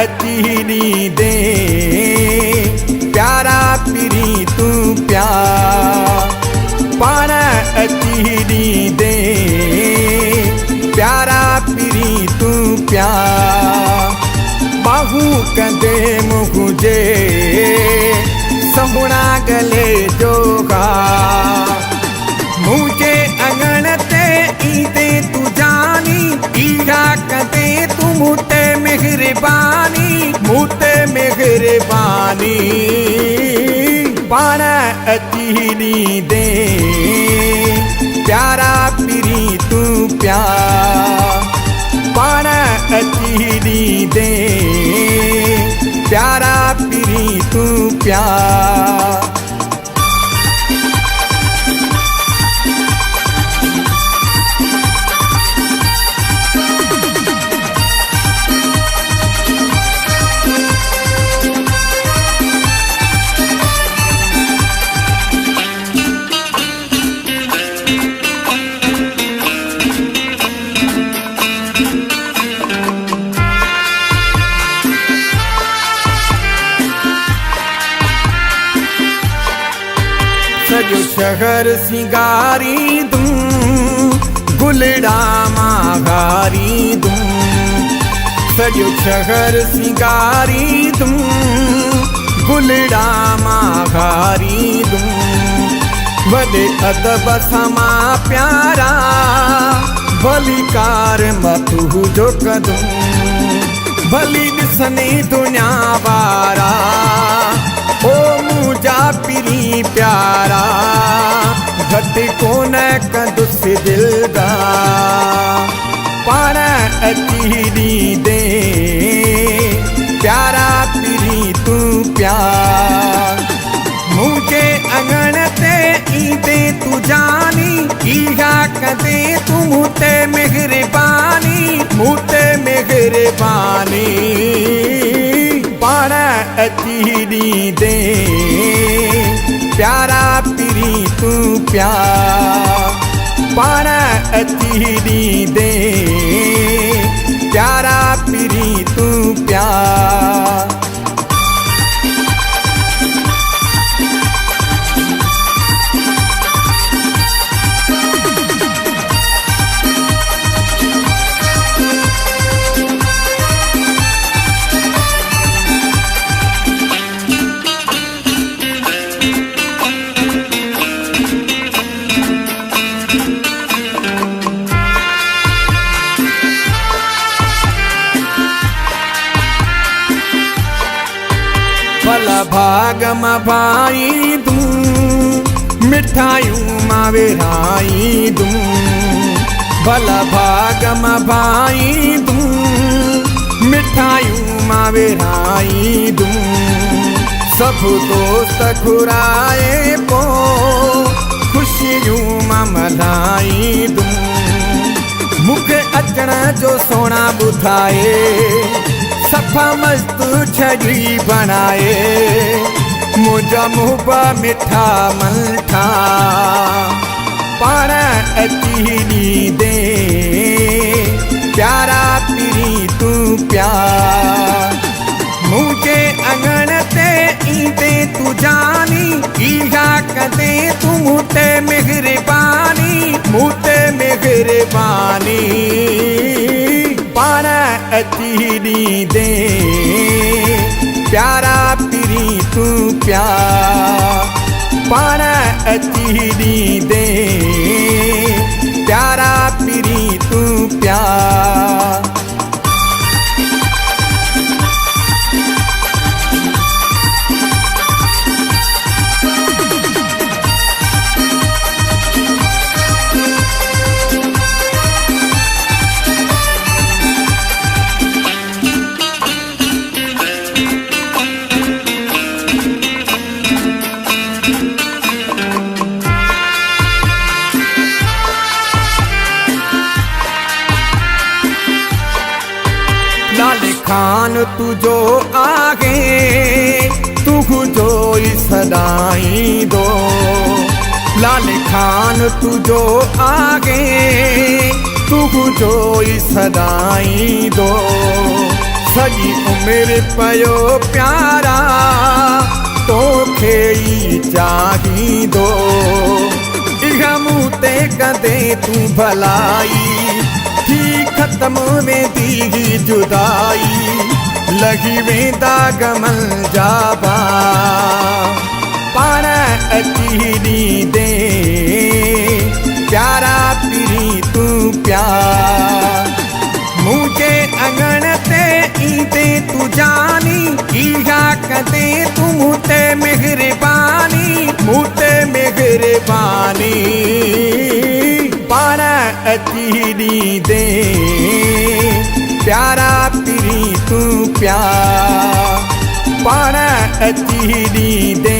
अचीनी दे प्यारा पिरी तू प्यार पाण अचीनी दे प्यारा पिरी तू प्यार बाहू कंदे मुझे सहुणा गले जोगा मुझे अंगण ते ईंदे तू जानी ईरा कंदे तू मुते मेहरबानी मुते मेहरबानी पाण अचीनी दे प्यारा पिरी तू प्यार पाण अचीनी दे प्यारा पिरी तू प्यार सजो शहर सिंगारी दूं गुलड़ा मागारी दूं सजो शहर सिंगारी दूं गुलड़ा मागारी दूं वॾे अदब समा प्यारा भली कार मथू जो कदूं भली ॾिसनी दुनिया वारा ओ मुझा पिरी प्यारा घट कोन कंदुसि दिलदार पाण अचीनी दे प्यारा पिरी तू प्यार मुझे अंगण ते ईंदे तू जानी इहा कंदे तू मुते मेहरबानी मुते मेहरबानी पाण अचीनी दे प्यारा पिरी तू प्यार पाण अचीनी दे प्यारा पिरी तू प्यार भला भाग मां भाई दूं मिठाइयूं मां विराई दूं भला भाग मां भाई दूं मिठाइयूं मां विराई दूं सभु दोस्त घुराए पो ख़ुशियूं मां मल्हाई दूं मूंखे अचण जो सोना ॿुधाए सफ़ा मस्त छड़ी बनाए मुझा मुँह मिठा मलठा पाण अचीनी दे प्यारा पिरी तू प्यार मुझे अंगण ते ईंदे तू जानी इहा कंदे तू मुते मेहरबानी मुते मेहरबानी पाण अचीनी दे प्यारा पिरी तू प्यार पाण अचीनी दे प्यारा पिरी तू प्यार तुझो आगे तुझो सदाई दो लाल खान तुझो आगे तुझो सदाई दो सॼी उमिरि पयो प्यारा तोखे ई चाहींदो इहा मूं ते कंदे तूं भलाई थी ख़त्म वेंदी ही जुदाई लॻी वेंदा गमल जा पाण अची ॾींदे प्यारा पीरी तूं प्यार मुझे अंगण ते ईंदे तूं जानी इहा कंदे तूं मूं ते मेहरबानी पाण अची ॾींदे प्यारा पीरी तूं प्यार पाण अची ॾींदे